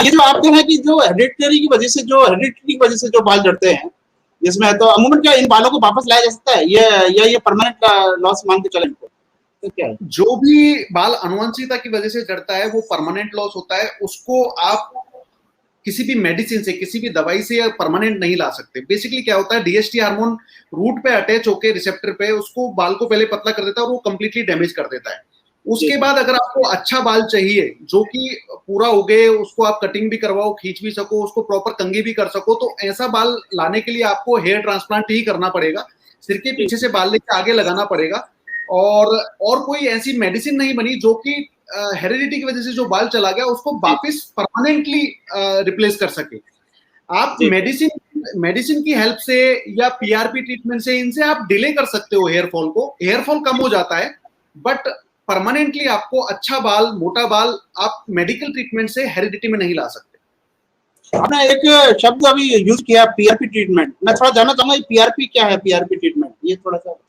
हाँ, ये जो आप कह रहे हैं कि जो हेरिडिटरी की वजह से जो बाल झड़ते हैं, जिसमें तो अमूमन क्या इन बालों को वापस लाया जा सकता है? ये परमानेंट लॉस मान के चलें इनको? तो क्या है? जो भी बाल आनुवंशिकता की वजह से झड़ता है वो परमानेंट लॉस होता है, उसको आप किसी भी मेडिसिन से, किसी भी दवाई से परमानेंट नहीं ला सकते। बेसिकली क्या होता है, डीएचटी हार्मोन रूट पे अटैच होकर रिसेप्टर पे उसको बाल को पहले पतला कर देता है और वो कंप्लीटली डैमेज कर देता है। उसके बाद अगर आपको अच्छा बाल चाहिए जो कि पूरा उगे, उसको आप कटिंग भी करवाओ, खींच भी सको, उसको प्रॉपर कंघी भी कर सको, तो ऐसा बाल लाने के लिए आपको हेयर ट्रांसप्लांट ही करना पड़ेगा। सिर के पीछे से बाल लेके आगे लगाना पड़ेगा। और कोई ऐसी मेडिसिन नहीं बनी जो कि हेरिडिटी की वजह से जो बाल चला गया उसको वापस परमानेंटली रिप्लेस कर सके। आप मेडिसिन की हेल्प से या पीआरपी ट्रीटमेंट से इनसे आप डिले कर सकते हो हेयर फॉल को। हेयर फॉल कम हो जाता है, बट परमानेंटली आपको अच्छा बाल, मोटा बाल आप मेडिकल ट्रीटमेंट से हेरिडिटी में नहीं ला सकते। आपने एक शब्द अभी यूज किया, पीआरपी ट्रीटमेंट। मैं थोड़ा जानना चाहूंगा पीआरपी क्या है, पीआरपी ट्रीटमेंट, ये थोड़ा सा बताइए।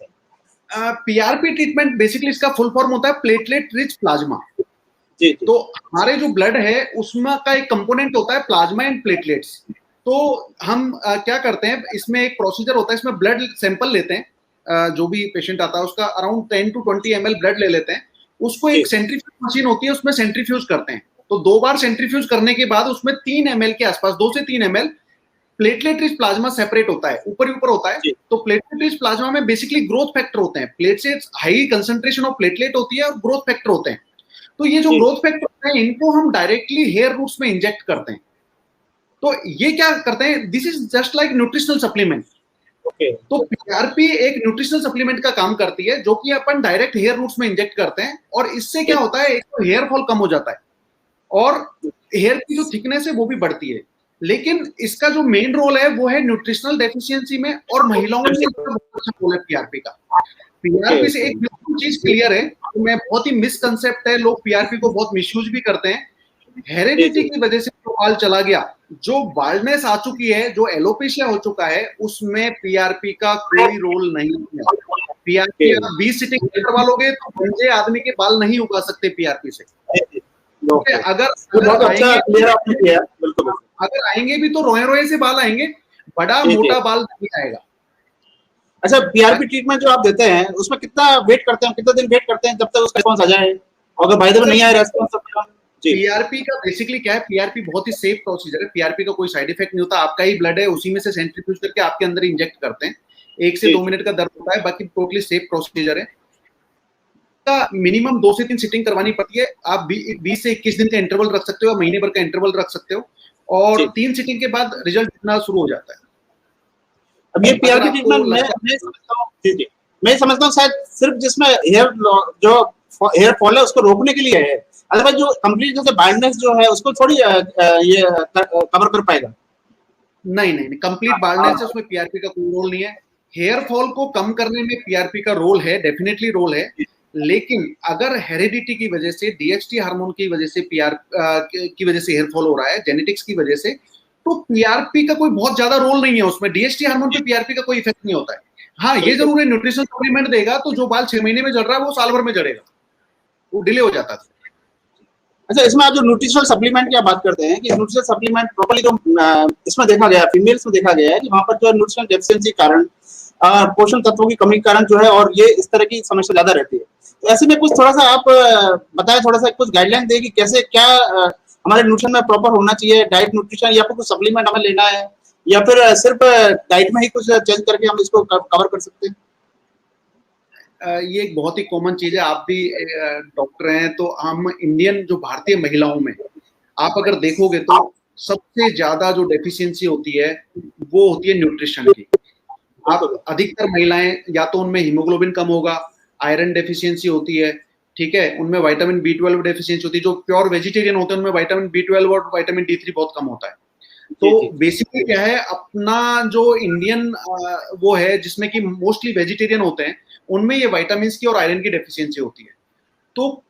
पीआरपी ट्रीटमेंट बेसिकली इसका फुल फॉर्म होता है प्लेटलेट रिच प्लाज्मा। जी। तो हमारे जो ब्लड है उसमें का एक कंपोनेंट होता है प्लाज्मा एंड प्लेटलेट्स। तो हम क्या करते हैं, इसमें एक प्रोसीजर होता है, इसमें ब्लड सैंपल लेते हैं, जो भी पेशेंट आता है उसका अराउंड 10 to 20 ml ब्लड ले लेते हैं। उसको एक सेंट्रीफ्यूज मशीन होती है, उसमें सेंट्रीफ्यूज करते हैं। तो 2 बार सेंट्रीफ्यूज करने के बाद उसमें 3 ml के आसपास, 2 से 3 ml platelet rich plasma separate होता है, ऊपर ही ऊपर होता है। तो प्लेटलेट रिच प्लाज्मा में बेसिकली ग्रोथ फैक्टर होते हैं, platelets high concentration of platelet होती है और ग्रोथ फैक्टर होते हैं। तो ये जो ग्रोथ फैक्टर होते हैं इनको हम डायरेक्टली हेयर रूट्स में इंजेक्ट करते हैं। तो ये क्या करते हैं, this is just like nutritional supplement. तो पीआरपी एक न्यूट्रिशनल सप्लीमेंट का काम करती है जो कि अपन डायरेक्ट हेयर रूट्स में इंजेक्ट करते हैं, और इससे क्या होता है, एक तो हेयर फॉल कम हो जाता है और हेयर की जो थिकनेस है वो भी बढ़ती है। लेकिन इसका जो मेन रोल है वो है न्यूट्रिशनल डेफिशिएंसी में, और महिलाओं में बहुत अच्छा रोल है पीआरपी का। पीआरपी से एक बिल्कुल चीज क्लियर है, तो मैं बहुत ही मिसकंसेप्ट है, लोग पीआरपी को बहुत मिसयूज भी करते हैं। हेरिडिटी की वजह से जो बाल चला गया, जो बाल्डनेस आ चुकी है, जो एलोपेशिया हो चुका है, उसमें पीआरपी का कोई रोल नहीं है। पीआरपी आप 20 सिटिंग करवा लोगे तो बंजे आदमी के बाल नहीं उगा सकते पीआरपी से। अगर आएंगे भी तो रोए रोए से बाल आएंगे, बड़ा मोटा बाल नहीं आएगा। अच्छा, पीआरपी ट्रीटमेंट जो आप देते हैं उसमें कितना वेट करते हैं, कितना दिन वेट करते हैं जब तक उसका रिस्पॉन्स आ जाए? अगर बाय द वे नहीं आया रिस्पॉन्स तो पीआरपी का बेसिकली क्या है, पीआरपी बहुत ही सेफ प्रोसीजर है। पीआरपी का कोई साइड इफेक्ट नहीं होता, आपका ही ब्लड है, उसी में से सेंट्रीफ्यूज करके आपके अंदर इंजेक्ट करते हैं। 1 से 2 मिनट का दर्द होता है, बाकी टोटली सेफ प्रोसीजर है। मिनिमम 2 से 3 सिटिंग करवानी पड़ती है। आप 20 से 21 दिन का इंटरवल रख सकते हो, महीने भर का इंटरवल रख सकते हो, और 3 सिटिंग के बाद रिजल्ट दिखना शुरू हो जाता है। अब ये पीआरपी ट्रीटमेंट मैं समझता हूँ शायद सिर्फ जिसमें हेयर फॉल है उसको रोकने के लिए है, अदरवाइज जो कंप्लीट जैसे बाल्डनेस जो है उसको थोड़ी ये कवर कर पाएगा। नहीं, कंप्लीट बाल्डनेस है उसमें पीआरपी का कोई रोल नहीं है। हेयर फॉल को कम करने में पीआरपी का रोल है, डेफिनेटली रोल है। लेकिन अगर हेरिडिटी की वजह से, डीएचटी हार्मोन की वजह से की वजह से हेयर फॉल हो रहा है, जेनेटिक्स की वजह से, तो पीआरपी का कोई बहुत ज्यादा रोल नहीं है उसमें। डीएचटी हार्मोन पे पीआरपी का कोई इफेक्ट नहीं होता है। हाँ, ये जरूर है, न्यूट्रिशन सप्लीमेंट देगा तो जो बाल 6 महीने में जड़ रहा है वो साल भर में जड़ेगा, वो डिले हो जाता है। अच्छा, इसमें आप जो न्यूट्रिशनल सप्लीमेंट की बात करते हैं कि न्यूट्रिशनल सप्लीमेंट प्रॉपर्ली तो इसमें देखा गया, फीमेल्स में देखा गया है कि वहां पर जो है न्यूट्रिशनल डेफिशिएंसी कारण, पोषण तत्वों की कमी के कारण जो है, और ये इस तरह की समस्या ज्यादा रहती है। तो ऐसे में कुछ थोड़ा सा आप बताएं, थोड़ा सा कुछ गाइडलाइन दें कि कैसे क्या हमारे न्यूट्रिशन में प्रॉपर होना चाहिए, डाइट न्यूट्रिशन, या फिर कुछ सप्लीमेंट हमें लेना है, या फिर सिर्फ डाइट में ही कुछ चेंज करके हम इसको कवर कर सकते हैं? ये एक बहुत ही कॉमन चीज है। आप भी डॉक्टर हैं, तो हम इंडियन जो भारतीय महिलाओं में आप अगर देखोगे तो सबसे ज्यादा जो डेफिशिएंसी होती है वो होती है न्यूट्रिशन की। आप अधिकतर महिलाएं, या तो उनमें हीमोग्लोबिन कम होगा, आयरन डेफिशिएंसी होती है, ठीक है, उनमें विटामिन B12 डेफिशिएंसी होती है। जो प्योर वेजिटेरियन होते हैं उनमें विटामिन B12 और विटामिन D3 बहुत कम होता है। तो बेसिकली क्या है, अपना जो इंडियन वो है जिसमें कि मोस्टली वेजिटेरियन होते हैं, उनमें ये विटामिन की और आयरन की डेफिशिएंसी होती है। तो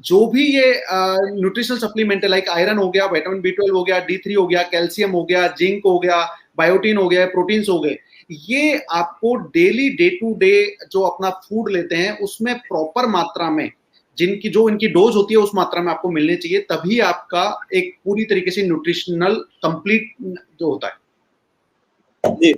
जो भी ये न्यूट्रिशनल सप्लीमेंट है, लाइक आयरन हो गया, विटामिन B12 हो गया, D3 हो गया, कैल्शियम हो गया, जिंक हो गया, बायोटीन हो गया, प्रोटीन्स हो गए, ये आपको डेली डे टू डे जो अपना फूड लेते हैं उसमें प्रॉपर मात्रा में, जिनकी जो इनकी डोज होती है उस मात्रा में आपको मिलनी चाहिए, तभी आपका एक पूरी तरीके से न्यूट्रिशनल कंप्लीट जो होता है। जी,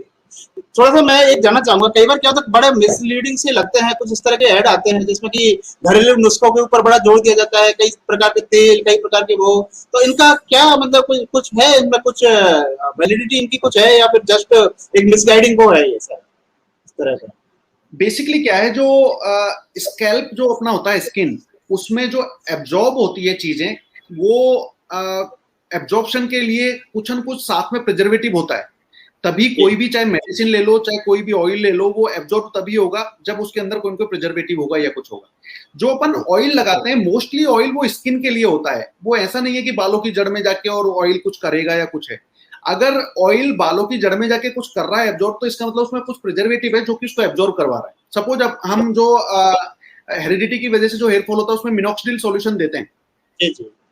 थोड़ा सा मैं एक जानना चाहूंगा, कई बार क्या होता है बड़े मिसलीडिंग से लगते हैं, कुछ इस तरह के ऐड आते हैं जिसमें कि घरेलू नुस्खों के ऊपर बड़ा जोर दिया जाता है, कई प्रकार के तेल, कई प्रकार के वो, तो इनका क्या मतलब कुछ कुछ है इनमें, कुछ वैलिडिटी इनकी कुछ है, या फिर जस्ट एक मिसगाइडिंग वो है ये सर इस तरह का? बेसिकली क्या है, जो स्कैल्प जो अपना होता है स्किन, उसमें जो एब्जॉर्ब होती है चीजें, वो एब्जॉर्प्शन के लिए कुछ न कुछ साथ में प्रिजर्वेटिव होता है। तभी कोई भी, चाहे मेडिसिन ले लो, चाहे कोई भी ऑयल ले लो, वो एब्जॉर्ब तभी होगा जब उसके अंदर कोई प्रिजर्वेटिव होगा या कुछ होगा। जो अपन ऑयल लगाते हैं, मोस्टली ऑयल वो स्किन के लिए होता है, वो ऐसा नहीं है कि बालों की जड़ में जाके और ऑयल कुछ करेगा या कुछ है। अगर ऑयल बालों की जड़ में जाके कुछ कर रहा है एब्जॉर्ब, तो इसका मतलब उसमें कुछ प्रिजर्वेटिव है जो कि उसको एब्जॉर्ब करवा रहा है। सपोज अब हम जो हेरिडिटी की वजह से जो हेयर फॉल होता है उसमें मिनॉक्सिडिल सॉल्यूशन देते हैं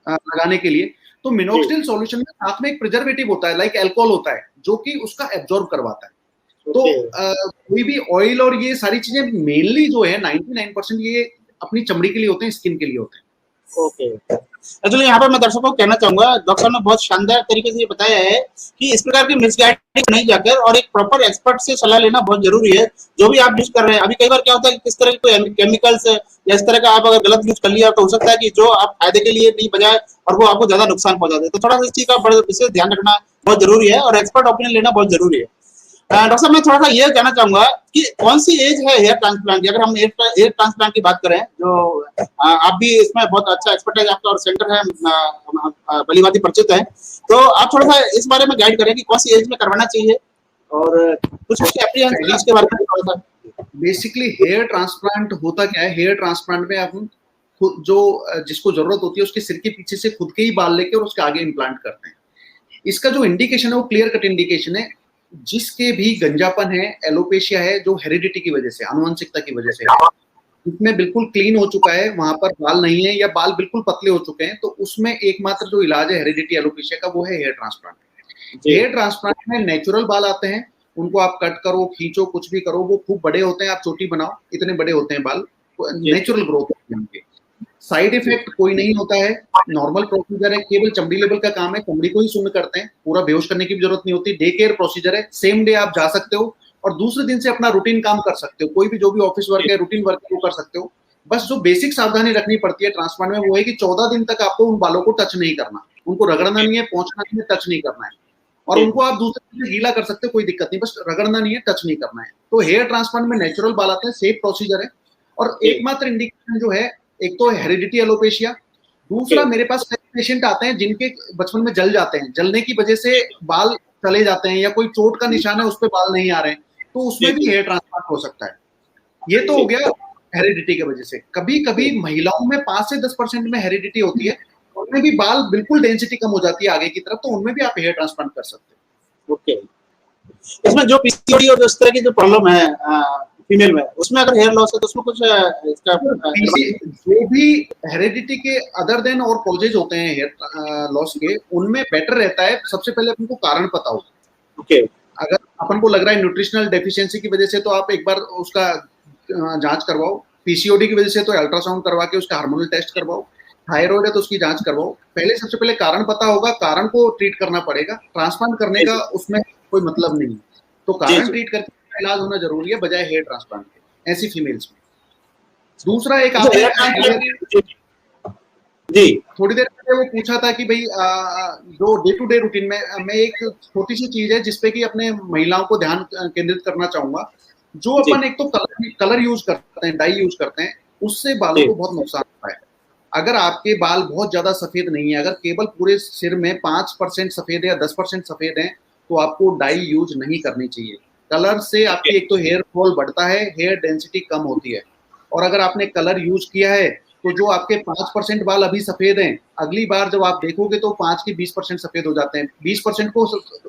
लगाने के लिए, तो मिनॉक्सिडिल सॉल्यूशन में साथ में एक प्रिजर्वेटिव होता है, लाइक अल्कोहल होता है, जो कि उसका एब्जॉर्ब करवाता है। तो कोई भी ऑयल और ये सारी चीजें मेनली जो है 99% ये अपनी चमड़ी के लिए होते हैं, स्किन के लिए होते हैं। ओके, एक्चुअली यहाँ पर मैं दर्शकों को कहना चाहूंगा, डॉक्टर ने बहुत शानदार तरीके से ये बताया है कि इस प्रकार की मिसगाइडिंग नहीं जाकर और एक प्रॉपर एक्सपर्ट से सलाह लेना बहुत जरूरी है। जो भी आप यूज कर रहे हैं, अभी कई बार क्या होता है कि किस तरह के कोई केमिकल्स या इस तरह का आप अगर गलत यूज कर लिया तो हो सकता है कि जो आप फायदे के लिए नहीं बजाय और वो आपको ज्यादा नुकसान पहुंचा दे। तो थोड़ा सा इस चीज का बड़ा विशेष ध्यान रखना बहुत जरूरी है और एक्सपर्ट ओपिनियन लेना बहुत जरूरी है। डॉक्टर साहब, मैं थोड़ा सा ये कहना चाहूंगा कि कौन सी एज है हेयर ट्रांसप्लांट की, अगर हम हेयर ट्रांसप्लांट की बात करें, जो आप भी इसमें बहुत अच्छा एक्सपर्ट है, आपका और सेंटर है, भलीभांति परिचित है, तो आप थोड़ा सा इस बारे में गाइड करें कि कौन सी एज में करवाना चाहिए और कुछ उसके एप्लीकेशन के बारे में थोड़ा सा। बेसिकली हेयर ट्रांसप्लांट होता क्या है, हेयर ट्रांसप्लांट में आप खुद जो जिसको जरूरत होती है उसके सिर के पीछे से खुद के ही बाल लेके और उसके आगे इम्प्लांट करते हैं। इसका जो इंडिकेशन है वो क्लियर कट इंडिकेशन है, जिसके भी गंजापन है, एलोपेशिया है, जो हेरिडिटी की वजह से, आनुवंशिकता की वजह से है, जिसमें बिल्कुल क्लीन हो चुका है, वहां पर बाल नहीं है या बाल बिल्कुल पतले हो चुके हैं, तो उसमें एकमात्र जो इलाज है हेरिडिटी एलोपेशिया का वो है हेयर ट्रांसप्लांट। हेयर ट्रांसप्लांट में नेचुरल बाल आते हैं, उनको आप कट करो, खींचो, कुछ भी करो, वो खूब बड़े होते हैं, आप चोटी बनाओ, इतने बड़े होते हैं बाल, नेचुरल ग्रोथ होती है उनकी। साइड इफेक्ट कोई नहीं होता है, नॉर्मल प्रोसीजर है, केवल चमड़ी लेवल का काम है, चमड़ी को ही शून्य करते हैं, पूरा बेहोश करने की भी जरूरत नहीं होती। डे केयर प्रोसीजर है, सेम डे आप जा सकते हो और दूसरे दिन से अपना रूटीन काम कर सकते हो, कोई भी जो भी ऑफिस वर्क है, रूटीन वर्क है वो कर सकते हो। बस जो बेसिक सावधानी रखनी पड़ती है ट्रांसप्लांट में वो है कि 14 दिन तक आपको उन बालों को टच नहीं करना, उनको रगड़ना नहीं है, पहुंचना नहीं है, टच नहीं करना है, और उनको आप दूसरे दिन गीला कर सकते हो, कोई दिक्कत नहीं, बस रगड़ना नहीं है, टच नहीं करना है। तो हेयर ट्रांसप्लांट में नेचुरल बाल आते हैं, सेफ प्रोसीजर है, और एकमात्र इंडिकेशन जो है, एक तो हेरिडिटी एलोपेशिया, दूसरा मेरे पास पेशेंट आते हैं जिनके बचपन में जल जाते हैं, जलने की वजह से बाल चले जाते हैं, या कोई चोट का निशान है उस पर बाल नहीं आ रहे हैं, तो उसमें भी हेयर ट्रांसप्लांट हो सकता है। ये तो हो गया हेरिडिटी की वजह से। कभी कभी महिलाओं में 5 से 10% में हेरिडिटी होती है, उनमें भी बाल बिल्कुल डेंसिटी कम हो जाती है आगे की तरफ, तो उनमें भी आप हेयर ट्रांसप्लांट कर सकते हैं। ओके, इसमें जो पीसीओडी और इस तरह की जो प्रॉब्लम है फीमेल में, उसमें अगर हेयर लॉस है तो उसमें कुछ इसका जो भी हेरिडिटी के अदर देन और कॉजेज होते हैं हेयर लॉस के, उनमें बेटर रहता है सबसे पहले अपन को कारण पता हो। ओके, अगर अपन को लग रहा है न्यूट्रिशनल डेफिशिएंसी की वजह से, तो आप एक बार उसका जांच करवाओ। पीसीओडी की वजह से तो अल्ट्रासाउंड करवा के उसका हार्मोनल टेस्ट करवाओ। थायराइड है तो उसकी जांच करवाओ। पहले सबसे पहले कारण पता होगा, कारण को ट्रीट करना पड़ेगा। ट्रांसप्लांट करने का उसमें कोई मतलब नहीं है, तो कारण ट्रीट करके इलाज होना जरूरी है बजाय हेयर ट्रांसप्लांट के, ऐसी फीमेल्स में। दूसरा एक आपने जी थोड़ी देर पहले वो पूछा था कि भाई जो डे टू डे रूटीन में मैं एक छोटी सी चीज है जिसपे कि अपने महिलाओं को ध्यान केंद्रित करना चाहूंगा। जो अपन एक तो कलर यूज करते हैं, डाई यूज करते हैं, उससे बालों को बहुत नुकसान होता है। अगर आपके बाल बहुत ज्यादा सफेद नहीं है, अगर केवल पूरे सिर में 5% सफेद है या 10% सफेद है, तो आपको डाई यूज नहीं करनी चाहिए। कलर से आपकी एक तो हेयर फॉल बढ़ता है, हेयर डेंसिटी कम होती है, और अगर आपने कलर यूज किया है तो जो आपके 5% बाल अभी सफेद हैं, अगली बार जब आप देखोगे तो 5 की 20% सफेद हो जाते हैं। 20% को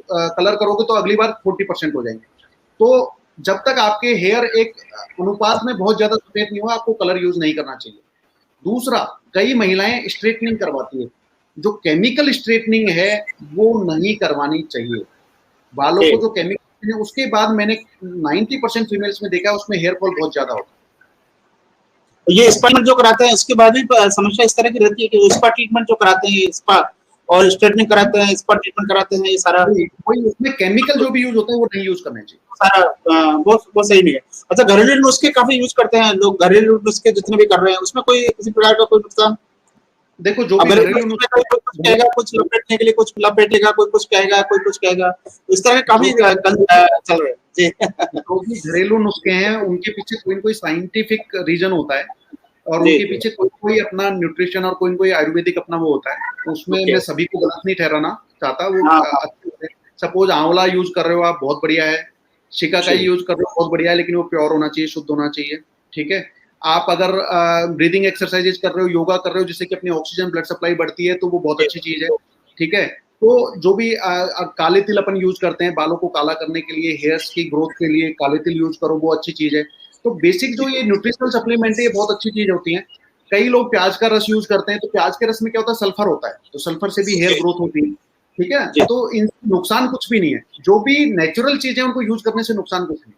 कलर करोगे तो अगली बार 40% हो जाएंगे। तो जब तक आपके हेयर एक अनुपात में बहुत ज्यादा सफेद नहीं हुआ, आपको कलर यूज नहीं करना चाहिए। दूसरा, कई महिलाएं स्ट्रेटनिंग करवाती है, जो केमिकल स्ट्रेटनिंग है वो नहीं करवानी चाहिए। बालों को जो केमिकल है, उसके बाद मैंने 90% फीमेल्स में देखा उसमें हेयर फॉल बहुत ज्यादा होता है। ये स्पा ट्रीटमेंट जो कराते हैं उसके बाद भी समस्या इस तरह की रहती है कि स्पा ट्रीटमेंट जो कराते हैं स्पा और स्ट्रेटनिंग कराते हैं, स्पा ट्रीटमेंट कराते हैं, ये सारा वही उसमें केमिकल जो भी यूज होता है वो नहीं यूज करना चाहिए। सारा वो सही नहीं है। अच्छा, घरेलू नुस्खे काफी यूज करते हैं लोग, घरेलू नुस्खे जितने भी कर रहे हैं उसमें कोई किसी प्रकार का कोई नुकसान? देखो जो भी अगर घरेलू कोई कुछ कहेगा, कुछ लपेटने के लिए कुछ लपेटेगा, कोई कुछ कहेगा, कोई कुछ कहेगा, इस तरह के काफी चल रहे हैं जी। जो भी घरेलू नुस्खे हैं उनके पीछे कोई ना कोई साइंटिफिक रीजन होता है और जी, उनके जी। पीछे कोई कोई अपना न्यूट्रिशन और कोई कोई आयुर्वेदिक अपना वो होता है। उसमें ओके। मैं सभी को गलत नहीं ठहराना चाहता, वो हाँ, हाँ। अच्छे से सपोज आंवला यूज कर रहे हो आप, बहुत बढ़िया है। शिकाकाई जी, यूज कर रहे हो, बहुत बढ़िया है, लेकिन वो प्योर होना चाहिए, शुद्ध होना चाहिए। ठीक है। आप अगर ब्रीदिंग एक्सरसाइजेज कर रहे हो, योगा कर रहे हो, जिससे कि अपनी ऑक्सीजन ब्लड सप्लाई बढ़ती है, तो वो बहुत जी, अच्छी चीज है। ठीक है। तो जो भी काले तिल अपन यूज करते हैं बालों को काला करने के लिए, हेयर्स की ग्रोथ के लिए काले तिल यूज करो, वो अच्छी चीज है। तो बेसिक जो ये न्यूट्रिशनल सप्लीमेंट है ये बहुत अच्छी चीज होती है। कई लोग प्याज का रस यूज करते हैं, तो प्याज के रस में क्या होता है, सल्फर होता है, तो सल्फर से भी हेयर जी, ग्रोथ होती है। ठीक है। जी। तो इन नुकसान कुछ भी नहीं है, जो भी नेचुरल चीजें उनको यूज करने से नुकसान कुछ नहीं।